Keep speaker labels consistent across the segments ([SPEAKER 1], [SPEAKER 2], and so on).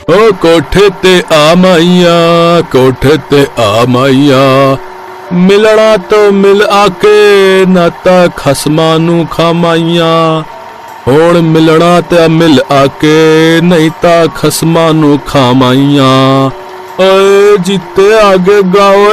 [SPEAKER 1] ओ कोठे ते आ माइया, कोठे ते आ माइया, मिलना तो मिल आके नाता खसमा नू खामाइया। हुण मिलना ते मिल आके नहीं ता खसमा नू खामाइया। ओए जीते आगे गाओ।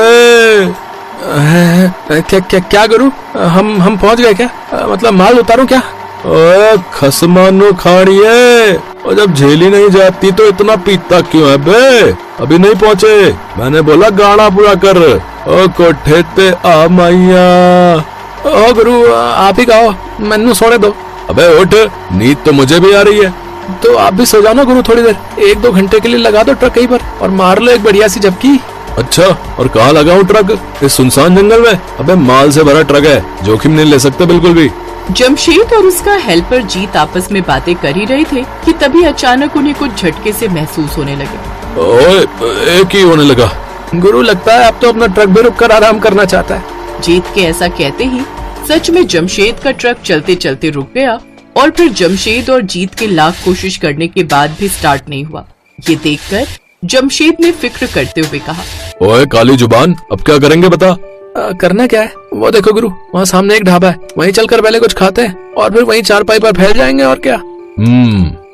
[SPEAKER 1] क्या करूं? हम पहुंच गए क्या? मतलब माल उतारूं क्या? ओए खसमा नू खाड़िए, और जब झेली नहीं जाती तो इतना पीता क्यों है बे? अभी नहीं पहुंचे, मैंने बोला गाना पूरा कर। ओ कोठे ते आ माइया। ओ गुरु आप ही गाओ, मैनू सोने दो। अबे उठ, नींद तो मुझे भी आ रही है। तो आप भी सो जाओ ना गुरु थोड़ी देर, 1-2 घंटे के लिए लगा दो ट्रक कहीं पर और मार लो एक बढ़िया सी झपकी। अच्छा, और कहाँ लगाऊं ट्रक? इस सुनसान जंगल में? अबे माल से भरा ट्रक है, जोखिम नहीं ले सकते बिल्कुल भी।
[SPEAKER 2] जमशेद और उसका हेल्पर जीत आपस में बातें कर ही रहे थे कि तभी अचानक उन्हें कुछ झटके से महसूस होने लगे।
[SPEAKER 1] ओए, एक ही होने लगा। गुरु लगता है अब तो अपना ट्रक भी रुक कर आराम करना चाहता है।
[SPEAKER 2] जीत के ऐसा कहते ही सच में जमशेद का ट्रक चलते चलते रुक गया और फिर जमशेद और जीत के लाख कोशिश करने के बाद भी स्टार्ट नहीं हुआ। ये देखकर जमशेद ने फिक्र करते हुए कहा,
[SPEAKER 1] ओए काली जुबान, अब क्या करेंगे बता? करना क्या है? वो देखो गुरु, वहाँ सामने एक ढाबा है, वहीं चलकर पहले कुछ खाते हैं और फिर वहीं चारपाई पर फैल जाएंगे और क्या।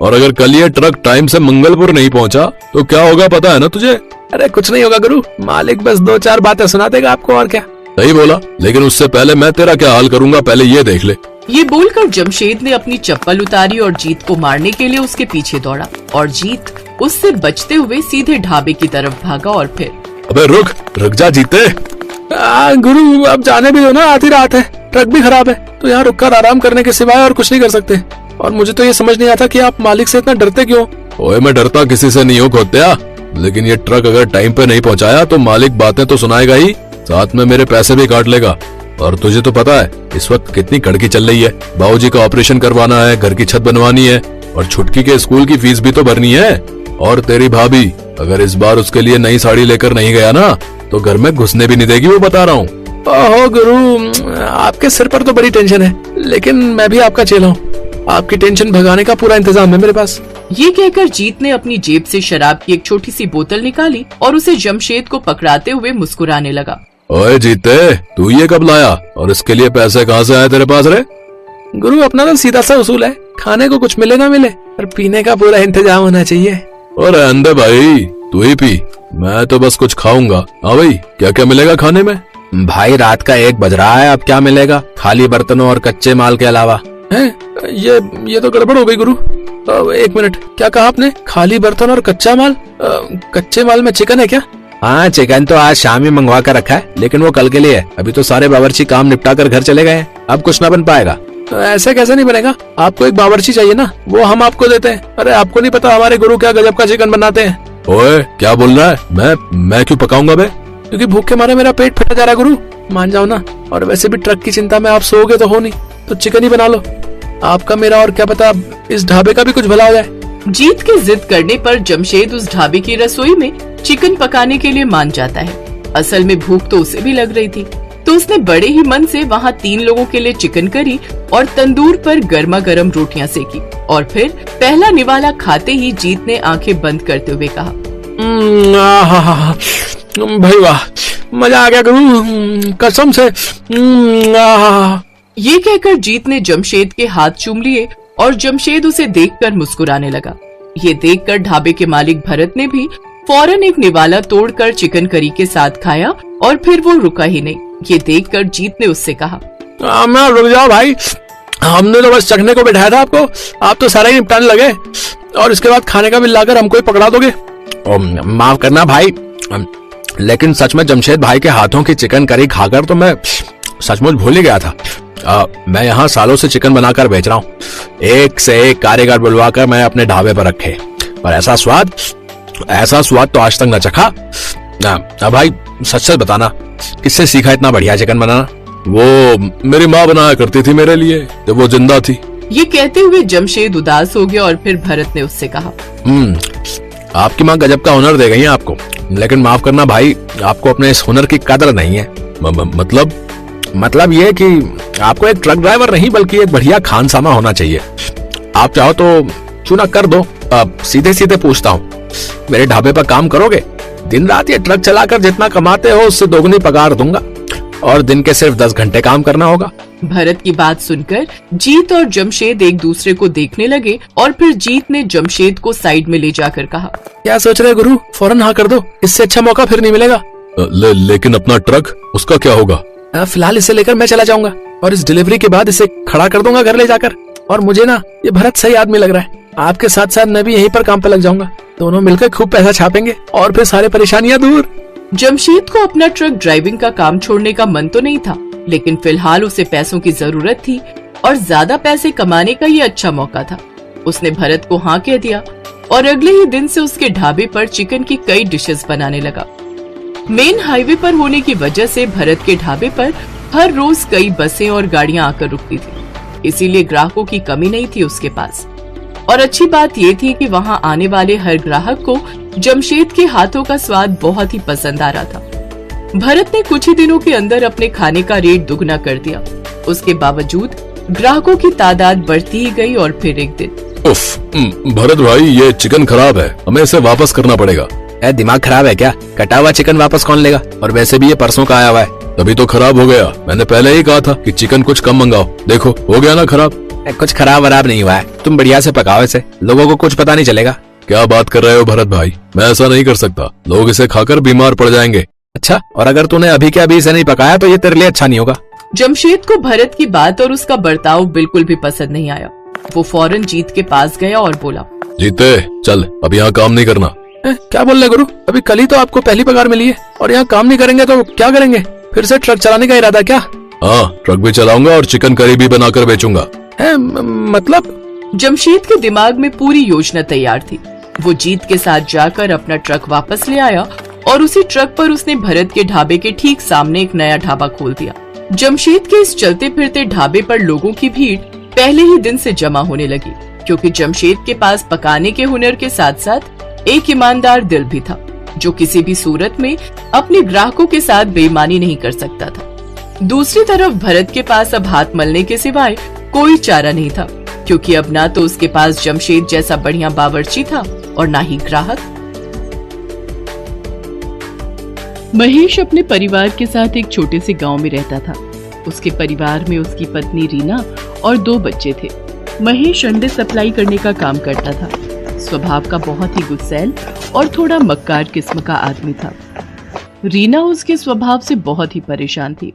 [SPEAKER 1] और अगर कल ये ट्रक टाइम से मंगलपुर नहीं पहुँचा तो क्या होगा पता है ना तुझे? अरे कुछ नहीं होगा गुरु, मालिक बस 2-4 बातें सुना देगा आपको और क्या। सही बोला, लेकिन उससे पहले मैं तेरा क्या हाल करूंगा पहले ये देख ले।
[SPEAKER 2] ये बोलकर जमशेद ने अपनी चप्पल उतारी और जीत को मारने के लिए उसके पीछे दौड़ा और जीत उससे बचते हुए सीधे ढाबे की तरफ भागा और फिर।
[SPEAKER 1] अबे रुक जा जीते। गुरु अब जाने भी दो ना, आधी रात है, ट्रक भी खराब है, तो यहाँ रुककर आराम करने के सिवाय और कुछ नहीं कर सकते। और मुझे तो ये समझ नहीं आता कि आप मालिक से इतना डरते क्यों? ओए मैं डरता किसी से नहीं हूँ खोत्या, लेकिन ये ट्रक अगर टाइम पे नहीं पहुँचाया तो मालिक बातें तो सुनाएगा ही, साथ में मेरे पैसे भी काट लेगा। और तुझे तो पता है इस वक्त कितनी कड़की चल रही है, बाबूजी का ऑपरेशन करवाना है, घर की छत बनवानी है और छुटकी के स्कूल की फीस भी तो भरनी है। और तेरी भाभी अगर इस बार उसके लिए नई साड़ी लेकर नहीं गया ना तो घर में घुसने भी नहीं देगी, वो बता रहा हूँ। ओहो गुरु, आपके सिर पर तो बड़ी टेंशन है, लेकिन मैं भी आपका चेला हूँ, आपकी टेंशन भगाने का पूरा इंतजाम है मेरे पास।
[SPEAKER 2] ये कहकर जीत ने अपनी जेब से शराब की एक छोटी सी बोतल निकाली और उसे जमशेद को पकड़ाते हुए मुस्कुराने लगा।
[SPEAKER 1] ओए जीते, तू ये कब लाया और इसके लिए पैसे कहाँ से आए तेरे पास रे? गुरु अपना तो सीधा सा उसूल है, खाने को कुछ मिले ना मिले पर पीने का पूरा इंतजाम होना चाहिए। अरे अंदर भाई तू ही पी, मैं तो बस कुछ खाऊंगा। हाँ भाई, क्या क्या मिलेगा खाने में?
[SPEAKER 3] भाई रात का 1 बज रहा है, अब क्या मिलेगा खाली बर्तनों और कच्चे माल के अलावा?
[SPEAKER 1] है ये तो गड़बड़ हो गई गुरु। 1 मिनट, क्या कहा आपने? खाली बर्तन और कच्चा माल? कच्चे माल में चिकन है क्या?
[SPEAKER 3] हाँ चिकन तो आज शाम ही मंगवा कर रखा है, लेकिन वो कल के लिए है, अभी तो सारे बावर्ची काम निपटा कर घर चले गए हैं, अब कुछ ना बन पाएगा।
[SPEAKER 1] ऐसे कैसे नहीं बनेगा? आपको एक बावर्ची चाहिए ना, वो हम आपको देते हैं। अरे आपको नहीं पता हमारे गुरु क्या गजब का चिकन बनाते हैं। ओए क्या बोल रहा है? मैं क्यों पकाऊंगा बे? क्योंकि भूख के मारे मेरा पेट फटा जा रहा है गुरु, मान जाओ ना। और वैसे भी ट्रक की चिंता में आप सोओगे तो हो नहीं, तो चिकन ही बना लो। आपका मेरा और क्या पता इस ढाबे का भी कुछ भला हो जाए।
[SPEAKER 2] जीत के जिद करने पर जमशेद उस ढाबे की रसोई में चिकन पकाने के लिए मान जाता है। असल में भूख तो उसे भी लग रही थी, तो उसने बड़े ही मन से वहाँ 3 लोगों के लिए चिकन करी और तंदूर पर गर्मा गर्म रोटियां सेकी और फिर पहला निवाला खाते ही जीत ने आंखें बंद करते हुए कहा,
[SPEAKER 1] भाई वाह, मजा आ गया गुरु, कसम से।
[SPEAKER 2] ये कहकर जीत ने जमशेद के हाथ चूम लिए और जमशेद उसे देखकर मुस्कुराने लगा। ये देखकर ढाबे के मालिक भरत ने भी फौरन एक निवाला तोड़कर चिकन करी के साथ खाया और फिर वो रुका ही नहीं। ये देखकर जीत ने उससे कहा,
[SPEAKER 1] मैं रुक जाओ भाई, हमने तो बस चखने को बैठाया था आपको, आप तो सारा ही निपटाने लगे और इसके बाद खाने का बिल लाकर हमको ही पकड़ा दोगे।
[SPEAKER 3] माफ करना भाई, लेकिन सच में जमशेद भाई के हाथों की चिकन करी खाकर तो मैं सचमुच भूल ही गया था। मैं यहाँ सालों से चिकन बनाकर बेच रहा हूँ, एक से एक कारीगर बुलवाकर मैं अपने ढाबे पर रखे, पर ऐसा स्वाद तो आज तक न चखा। भाई सच सच बताना, किससे सीखा इतना बढ़िया चिकन बनाना? वो मेरी माँ बनाया करती थी मेरे लिए जब वो जिंदा थी।
[SPEAKER 2] ये कहते हुए जमशेद उदास हो गया और फिर भरत ने उससे कहा,
[SPEAKER 3] आपकी माँ गजब का हुनर दे गई है आपको, लेकिन माफ करना भाई, आपको अपने इस हुनर की कदर नहीं है। मतलब ये कि आपको एक ट्रक ड्राइवर नहीं बल्कि एक बढ़िया खानसामा होना चाहिए। आप चाहो तो चुना कर दो। सीधे सीधे पूछता हूँ, मेरे ढाबे पर काम करोगे? दिन रात ये ट्रक चलाकर जितना कमाते हो उससे दोगुनी पगार दूंगा और दिन के सिर्फ 10 घंटे काम करना होगा।
[SPEAKER 2] भरत की बात सुनकर जीत और जमशेद एक दूसरे को देखने लगे और फिर जीत ने जमशेद को साइड में ले जाकर कहा,
[SPEAKER 1] क्या सोच रहे गुरु? फौरन हाँ कर दो, इससे अच्छा मौका फिर नहीं मिलेगा।
[SPEAKER 3] लेकिन अपना ट्रक, उसका क्या होगा?
[SPEAKER 1] फिलहाल इसे लेकर मैं चला जाऊंगा और इस डिलीवरी के बाद इसे खड़ा कर दूंगा घर ले जाकर। और मुझे ना ये भरत सही आदमी लग रहा है। आपके साथ साथ मैं भी यहीं पर काम पे लग जाऊंगा। दोनों मिलकर खूब पैसा छापेंगे और फिर सारे परेशानियां दूर।
[SPEAKER 2] जमशेद को अपना ट्रक ड्राइविंग का काम छोड़ने का मन तो नहीं था, लेकिन फिलहाल उसे पैसों की जरूरत थी और ज्यादा पैसे कमाने का ये अच्छा मौका था। उसने भरत को हाँ कह दिया और अगले ही दिन से उसके ढाबे पर चिकन की कई डिशेस बनाने लगा। मेन हाईवे पर होने की वजह से भरत के ढाबे पर हर रोज कई बसें और गाड़ियां आकर रुकती थी, इसीलिए ग्राहकों की कमी नहीं थी उसके पास। और अच्छी बात ये थी कि वहां आने वाले हर ग्राहक को जमशेद के हाथों का स्वाद बहुत ही पसंद आ रहा था। भरत ने कुछ ही दिनों के अंदर अपने खाने का रेट दुगना कर दिया। उसके बावजूद ग्राहकों की तादाद बढ़ती ही गई और फिर एक दिन,
[SPEAKER 3] भरत भाई ये चिकन खराब है, हमें इसे वापस करना पड़ेगा। दिमाग खराब है क्या? कटा हुआ चिकन वापस कौन लेगा? और वैसे भी ये परसों का आया हुआ है।
[SPEAKER 1] तभी तो खराब हो गया। मैंने पहले ही कहा था कि चिकन कुछ कम मंगाओ, देखो हो गया ना खराब।
[SPEAKER 3] कुछ खराब वराब नहीं हुआ है, तुम बढ़िया से पकाओ इसे, लोगों को कुछ पता नहीं चलेगा।
[SPEAKER 1] क्या बात कर रहे हो भरत भाई? मैं ऐसा नहीं कर सकता, लोग इसे खाकर बीमार पड़ जाएंगे।
[SPEAKER 3] अच्छा, और अगर तूने अभी के अभी इसे नहीं पकाया तो ये तेरे लिए अच्छा नहीं होगा।
[SPEAKER 2] जमशेद को भरत की बात और उसका बर्ताव बिल्कुल भी पसंद नहीं आया। वो फौरन जीत के पास गया और बोला,
[SPEAKER 1] जीते चल, अब यहाँ काम नहीं करना। क्या बोल रहे गुरु? अभी कल ही तो आपको पहली पगार मिली है और यहाँ काम नहीं करेंगे तो क्या करेंगे? फिर से ट्रक चलाने का इरादा क्या? हाँ, ट्रक भी चलाऊंगा और चिकन करी भी बनाकर बेचूंगा।
[SPEAKER 2] मतलब? जमशेद के दिमाग में पूरी योजना तैयार थी। वो जीत के साथ जाकर अपना ट्रक वापस ले आया और उसी ट्रक पर उसने भरत के ढाबे के ठीक सामने एक नया ढाबा खोल दिया। जमशेद के इस चलते फिरते ढाबे पर लोगों की भीड़ पहले ही दिन से जमा होने लगी, क्योंकि जमशेद के पास पकाने के हुनर के साथ साथ एक ईमानदार दिल भी था, जो किसी भी सूरत में अपने ग्राहकों के साथ बेईमानी नहीं कर सकता था। दूसरी तरफ भरत के पास अब हाथ मलने के सिवाय कोई चारा नहीं था, क्योंकि अब ना तो उसके पास जमशेद जैसा बढ़िया बावर्ची था और ना ही ग्राहक। महेश अपने परिवार के साथ एक छोटे से गांव में रहता था। उसके परिवार में उसकी पत्नी रीना और 2 बच्चे थे। महेश अंडे सप्लाई करने का काम करता था। स्वभाव का बहुत ही गुस्सैल और थोड़ा मक्कार किस्म का आदमी था। रीना उसके स्वभाव से बहुत ही परेशान थी।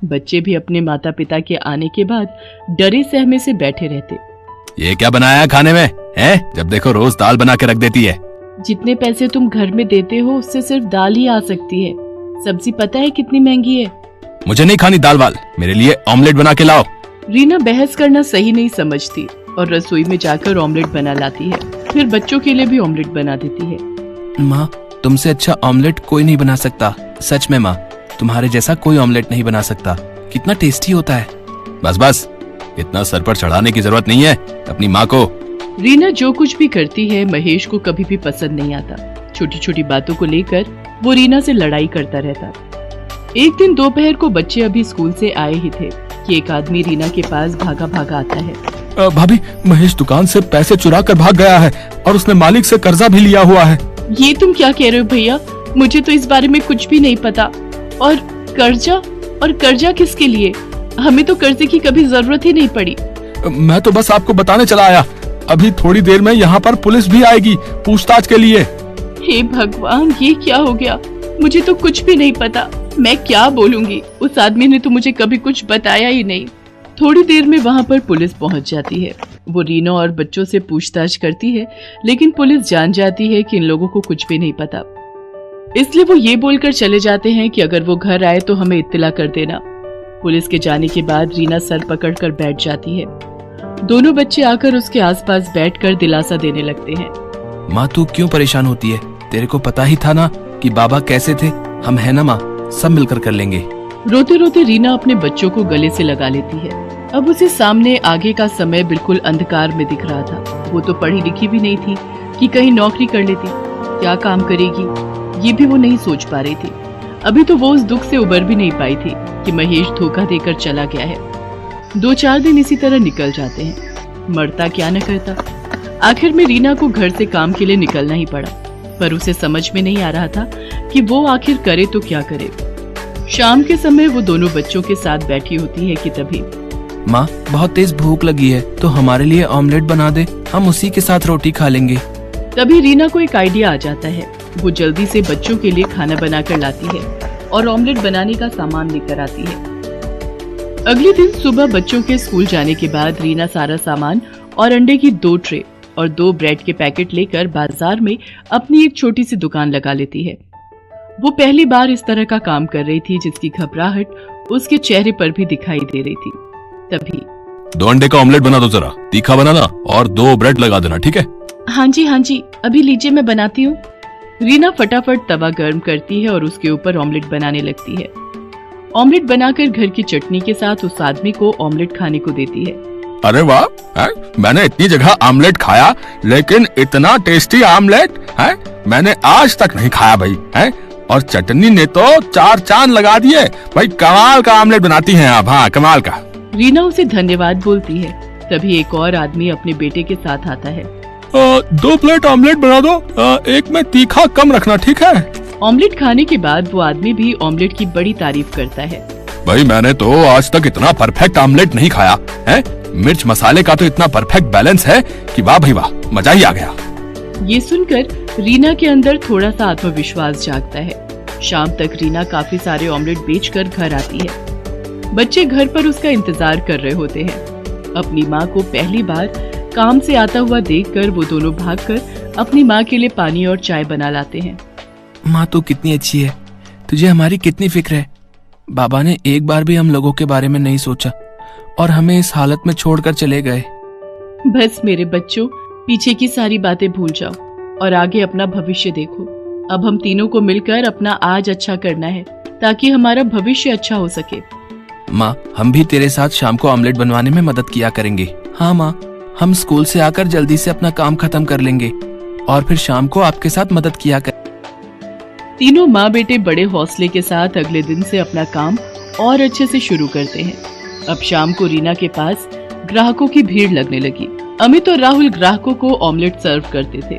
[SPEAKER 2] बच्चे भी अपने माता पिता के आने के बाद डरे सहमे से बैठे रहते।
[SPEAKER 3] ये क्या बनाया है खाने में है? जब देखो रोज दाल बना के रख देती है।
[SPEAKER 2] जितने पैसे तुम घर में देते हो उससे सिर्फ दाल ही आ सकती है। सब्जी पता है कितनी महंगी है?
[SPEAKER 3] मुझे नहीं खानी दाल वाल, मेरे लिए ऑमलेट बना के लाओ।
[SPEAKER 2] रीना बहस करना सही नहीं समझती और रसोई में जाकर ऑमलेट बना लाती है। फिर बच्चों के लिए भी ऑमलेट बना देती है।
[SPEAKER 3] माँ, तुमसे अच्छा ऑमलेट कोई नहीं बना सकता। सच में माँ, तुम्हारे जैसा कोई ऑमलेट नहीं बना सकता। कितना टेस्टी होता है। बस बस, इतना सर पर चढ़ाने की जरूरत नहीं है अपनी माँ को।
[SPEAKER 2] रीना जो कुछ भी करती है महेश को कभी भी पसंद नहीं आता। छोटी छोटी बातों को लेकर वो रीना से लड़ाई करता रहता। एक दिन दोपहर को बच्चे अभी स्कूल से आए ही थे कि एक आदमी रीना के पास भागा भागा आता है।
[SPEAKER 1] भाभी, महेश दुकान से पैसे चुरा कर भाग गया है और उसने मालिक से कर्जा भी लिया हुआ है।
[SPEAKER 2] ये तुम क्या कह रहे हो भैया? मुझे तो इस बारे में कुछ भी नहीं पता। और कर्जा किसके लिए? हमें तो कर्जे की कभी जरूरत ही नहीं पड़ी।
[SPEAKER 1] मैं तो बस आपको बताने चला आया। अभी थोड़ी देर में यहाँ पर पुलिस भी आएगी पूछताछ के लिए।
[SPEAKER 2] हे भगवान, ये क्या हो गया? मुझे तो कुछ भी नहीं पता। मैं क्या बोलूंगी? उस आदमी ने तो मुझे कभी कुछ बताया ही नहीं। थोड़ी देर में वहाँ पर पुलिस पहुँच जाती है। वो रीना और बच्चों से पूछताछ करती है, लेकिन पुलिस जान जाती है कि इन लोगों को कुछ भी नहीं पता। इसलिए वो ये बोलकर चले जाते हैं कि अगर वो घर आए तो हमें इत्तला कर देना। पुलिस के जाने के बाद रीना सर पकड़कर बैठ जाती है। दोनों बच्चे आकर उसके आसपास बैठकर दिलासा देने लगते हैं।
[SPEAKER 3] माँ, तू क्यों परेशान होती है? तेरे को पता ही था ना कि बाबा कैसे थे। हम है ना माँ, सब मिलकर कर लेंगे।
[SPEAKER 2] रोते रोते रीना अपने बच्चों को गले से लगा लेती है। अब उसे सामने आगे का समय बिल्कुल अंधकार में दिख रहा था। वो तो पढ़ी लिखी भी नहीं थी कि कहीं नौकरी कर लेती। क्या काम करेगी ये भी वो नहीं सोच पा रही थी। अभी तो वो उस दुख से उबर भी नहीं पाई थी कि महेश धोखा देकर चला गया है। 2-4 दिन इसी तरह निकल जाते हैं। मरता क्या न करता। आखिर में रीना को घर से काम के लिए निकलना ही पड़ा। पर उसे समझ में नहीं आ रहा था कि वो आखिर करे तो क्या करे। शाम के समय वो दोनों बच्चों के साथ बैठी होती है कि तभी
[SPEAKER 4] माँ, बहुत तेज भूख लगी है, तो हमारे लिए ऑमलेट बना दे, हम उसी के साथ रोटी खा लेंगे।
[SPEAKER 2] तभी रीना को एक आइडिया आ जाता है। वो जल्दी से बच्चों के लिए खाना बनाकर लाती है और ऑमलेट बनाने का सामान लेकर आती है। अगले दिन सुबह बच्चों के स्कूल जाने के बाद रीना सारा सामान और अंडे की 2 ट्रे और 2 ब्रेड के पैकेट लेकर बाजार में अपनी एक छोटी सी दुकान लगा लेती है। वो पहली बार इस तरह का काम कर रही थी जिसकी घबराहट उसके चेहरे पर भी दिखाई दे रही थी। तभी
[SPEAKER 3] 2 अंडे का ऑमलेट बना दो जरा, तीखा बनाना और 2 ब्रेड लगा देना, ठीक है?
[SPEAKER 2] हाँ जी, अभी लीजिए मैं बनाती हूँ। रीना फटाफट तवा गर्म करती है और उसके ऊपर ऑमलेट बनाने लगती है। ऑमलेट बनाकर घर की चटनी के साथ उस आदमी को ऑमलेट खाने को देती है।
[SPEAKER 3] अरे वाह, मैंने इतनी जगह आमलेट खाया, लेकिन इतना टेस्टी आमलेट है मैंने आज तक नहीं खाया भाई। है और चटनी ने तो 4 चांद लगा दिए भाई। कमाल का आमलेट बनाती हैं आप। हाँ, कमाल का।
[SPEAKER 2] रीना उसे धन्यवाद बोलती है। तभी एक और आदमी अपने बेटे के साथ आता है।
[SPEAKER 3] 2 प्लेट ऑमलेट बना दो, एक में तीखा कम रखना, ठीक है?
[SPEAKER 2] ऑमलेट खाने के बाद वो आदमी भी ऑमलेट की बड़ी तारीफ करता है।
[SPEAKER 3] भाई मैंने तो आज तक इतना परफेक्ट आमलेट नहीं खाया है। मिर्च मसाले का तो इतना परफेक्ट बैलेंस है कि वाह भाई वाह, मजा ही आ गया।
[SPEAKER 2] ये सुनकर रीना के अंदर थोड़ा सा आत्मविश्वास जागता है। शाम तक रीना काफी सारे ऑमलेट बेचकर घर आती है। बच्चे घर पर उसका इंतजार कर रहे होते हैं। अपनी माँ को पहली बार काम से आता हुआ देखकर वो दोनों भागकर अपनी माँ के लिए पानी और चाय बना लाते हैं।
[SPEAKER 4] माँ तो कितनी अच्छी है, तुझे हमारी कितनी फिक्र है। बाबा ने एक बार भी हम लोगों के बारे में नहीं सोचा और हमें इस हालत में छोड़कर चले गए।
[SPEAKER 2] बस मेरे बच्चों, पीछे की सारी बातें भूल जाओ और आगे अपना भविष्य देखो। अब हम तीनों को मिलकर अपना आज अच्छा करना है ताकि हमारा भविष्य अच्छा हो सके।
[SPEAKER 4] माँ, हम भी तेरे साथ शाम को ऑमलेट बनवाने में मदद किया करेंगे। हाँ माँ, हम स्कूल से आकर जल्दी से अपना काम खत्म कर लेंगे और फिर शाम को आपके साथ मदद किया कर।
[SPEAKER 2] तीनों माँ बेटे बड़े हौसले के साथ अगले दिन से अपना काम और अच्छे से शुरू करते हैं। अब शाम को रीना के पास ग्राहकों की भीड़ लगने लगी। अमित और राहुल ग्राहकों को ऑमलेट सर्व करते थे।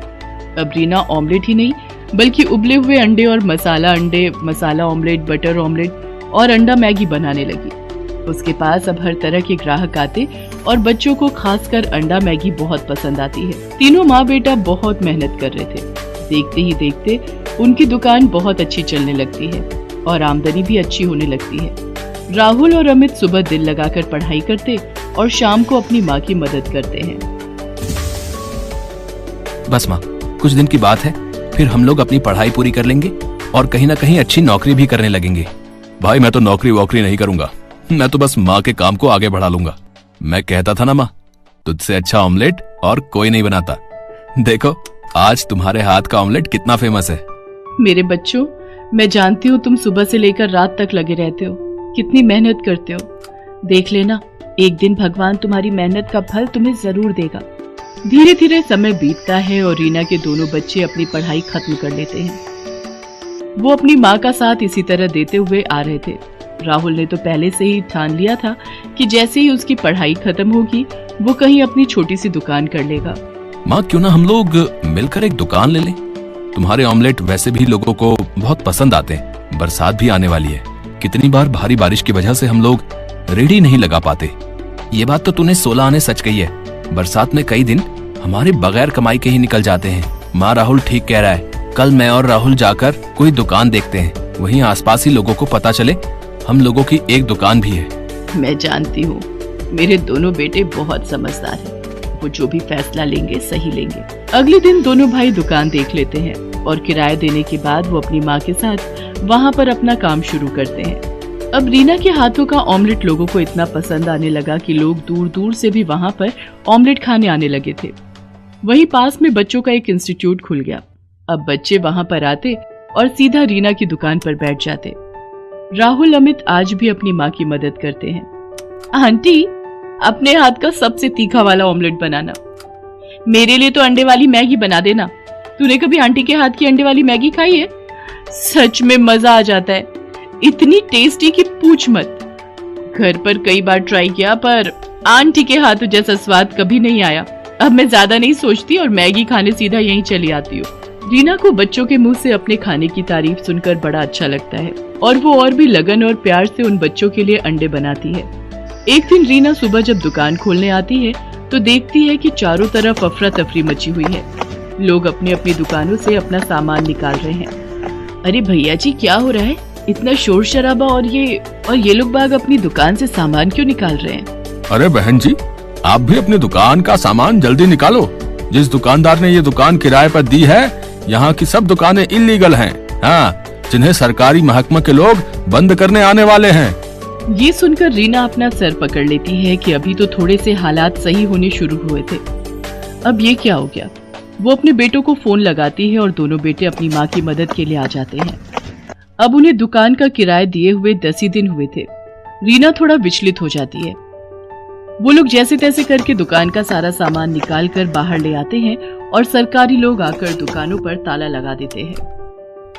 [SPEAKER 2] अब रीना ऑमलेट ही नहीं बल्कि उबले हुए अंडे और मसाला अंडे, मसाला ऑमलेट, बटर ऑमलेट और अंडा मैगी बनाने लगी। उसके पास अब हर तरह के ग्राहक आते और बच्चों को खासकर अंडा मैगी बहुत पसंद आती है। तीनों माँ बेटा बहुत मेहनत कर रहे थे। देखते ही देखते उनकी दुकान बहुत अच्छी चलने लगती है और आमदनी भी अच्छी होने लगती है। राहुल और अमित सुबह दिल लगाकर पढ़ाई करते और शाम को अपनी माँ की मदद करते हैं।
[SPEAKER 4] बस माँ, कुछ दिन की बात है, फिर हम लोग अपनी पढ़ाई पूरी कर लेंगे और कहीं ना कहीं अच्छी नौकरी भी करने लगेंगे।
[SPEAKER 3] भाई मैं तो नौकरी वोकरी नहीं करूंगा, मैं तो बस माँ के काम को आगे बढ़ा लूंगा। मैं कहता था ना माँ, तुझसे अच्छा ऑमलेट और कोई नहीं बनाता। देखो आज तुम्हारे हाथ का ऑमलेट कितना फेमस है।
[SPEAKER 2] मेरे बच्चों, मैं जानती हूँ तुम सुबह से लेकर रात तक लगे रहते हो, कितनी मेहनत करते हो। देख लेना, एक दिन भगवान तुम्हारी मेहनत का फल तुम्हें जरूर देगा। धीरे धीरे समय बीतता है और रीना के दोनों बच्चे अपनी पढ़ाई खत्म कर लेते हैं। वो अपनी माँ का साथ इसी तरह देते हुए आ रहे थे। राहुल ने तो पहले से ही ठान लिया था कि जैसे ही उसकी पढ़ाई खत्म होगी वो कहीं अपनी छोटी सी दुकान कर लेगा।
[SPEAKER 3] माँ, क्यों ना हम लोग मिलकर एक दुकान ले लें? तुम्हारे ऑमलेट वैसे भी लोगों को बहुत पसंद आते हैं। बरसात भी आने वाली है, कितनी बार भारी बारिश की वजह से हम लोग रेडी नहीं लगा पाते।
[SPEAKER 4] ये बात तो तूने 16 आने सच कही है। बरसात में कई दिन हमारे बगैर कमाई के ही निकल जाते हैं। माँ, राहुल ठीक कह रहा है। कल मैं और राहुल जाकर कोई दुकान देखते हैं, वहीं आसपास ही लोगों को पता चले हम लोगों की एक दुकान भी है।
[SPEAKER 2] मैं जानती हूँ मेरे दोनों बेटे बहुत समझदार हैं। वो जो भी फैसला लेंगे सही लेंगे। अगले दिन दोनों भाई दुकान देख लेते हैं और किराया देने के बाद वो अपनी माँ के साथ वहाँ पर अपना काम शुरू करते हैं। अब रीना के हाथों का ऑमलेट लोगों को इतना पसंद आने लगा कि लोग दूर दूर से भी वहाँ पर ऑमलेट खाने आने लगे थे। वहीं पास में बच्चों का एक इंस्टीट्यूट खुल गया। अब बच्चे वहाँ पर आते और सीधा रीना की दुकान पर बैठ जाते। राहुल अमित आज भी अपनी माँ की मदद करते हैं। आंटी, अपने हाथ का सबसे तीखा वाला ऑमलेट बनाना। मेरे लिए तो अंडे वाली मैगी बना देना। तूने कभी आंटी के हाथ की अंडे वाली मैगी खाई है? सच में मजा आ जाता है, इतनी टेस्टी कि पूछ मत। घर पर कई बार ट्राई किया पर आंटी के हाथों जैसा स्वाद कभी नहीं आया। अब मैं ज्यादा नहीं सोचती और मैगी खाने सीधा यहीं चली आती हूँ। रीना को बच्चों के मुंह से अपने खाने की तारीफ सुनकर बड़ा अच्छा लगता है और वो और भी लगन और प्यार से उन बच्चों के लिए अंडे बनाती है। एक दिन रीना सुबह जब दुकान खोलने आती है तो देखती है कि चारों तरफ अफरा तफरी मची हुई है। लोग अपनी अपनी दुकानों से अपना सामान निकाल रहे हैं। अरे भैया जी, क्या हो रहा है? इतना शोर शराबा और ये लोग बाग अपनी दुकान से सामान क्यों निकाल रहे हैं?
[SPEAKER 3] अरे बहन जी, आप भी अपनी दुकान का सामान जल्दी निकालो। जिस दुकानदार ने ये दुकान किराए पर दी है, यहाँ की सब दुकानें इल्लीगल हैं। हाँ, जिन्हें सरकारी महकमा के लोग बंद करने आने वाले हैं।
[SPEAKER 2] ये सुनकर रीना अपना सर पकड़ लेती है कि अभी तो थोड़े से हालात सही होने शुरू हुए थे, अब ये क्या हो गया। वो अपने बेटों को फोन लगाती है और दोनों बेटे अपनी माँ की मदद के लिए आ जाते हैं। अब उन्हें दुकान का किराया दिए हुए 10 ही दिन हुए थे। रीना थोड़ा विचलित हो जाती है। वो लोग जैसे तैसे करके दुकान का सारा सामान निकाल कर बाहर ले आते हैं और सरकारी लोग आकर दुकानों पर ताला लगा देते हैं।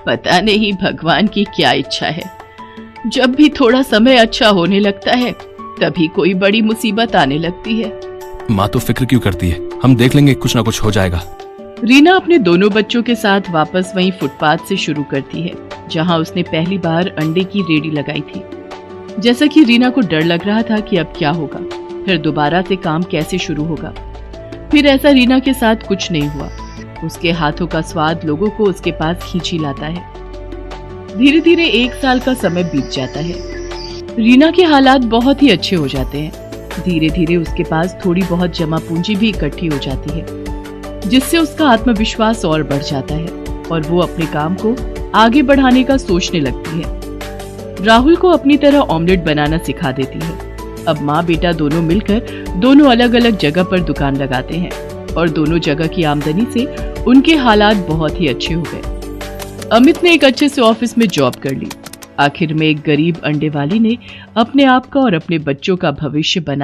[SPEAKER 2] पता नहीं भगवान की क्या इच्छा है, जब भी थोड़ा समय अच्छा होने लगता है तभी कोई बड़ी मुसीबत आने लगती है।
[SPEAKER 4] माँ तो फिक्र क्यों करती है, हम देख लेंगे, कुछ ना कुछ हो जाएगा।
[SPEAKER 2] रीना अपने दोनों बच्चों के साथ वापस वहीं फुटपाथ से शुरू करती है जहां उसने पहली बार अंडे की रेडी लगाई थी। जैसा कि रीना को डर लग रहा था कि अब क्या होगा, फिर दोबारा से काम कैसे शुरू होगा। फिर ऐसा रीना के साथ कुछ नहीं हुआ। उसके हाथों का स्वाद लोगों को उसके पास खींच ही लाता है। धीरे धीरे 1 साल का समय बीत जाता है। रीना के हालात बहुत ही अच्छे हो जाते हैं। धीरे धीरे उसके पास थोड़ी बहुत जमा पूंजी भी इकट्ठी हो जाती है, जिससे उसका आत्मविश्वास और बढ़ जाता है और वो अपने काम को आगे बढ़ाने का सोचने लगती है। राहुल को अपनी तरह ऑमलेट बनाना सिखा देती है। अब माँ बेटा दोनों मिलकर दोनों अलग अलग जगह पर दुकान लगाते हैं और दोनों जगह की आमदनी से उनके हालात बहुत ही अच्छे हो गए। अमित ने एक अच्छे से ऑफिस में जॉब कर ली। आखिर में एक गरीब अंडे वाली ने अपने आप का और अपने बच्चों का भविष्य बना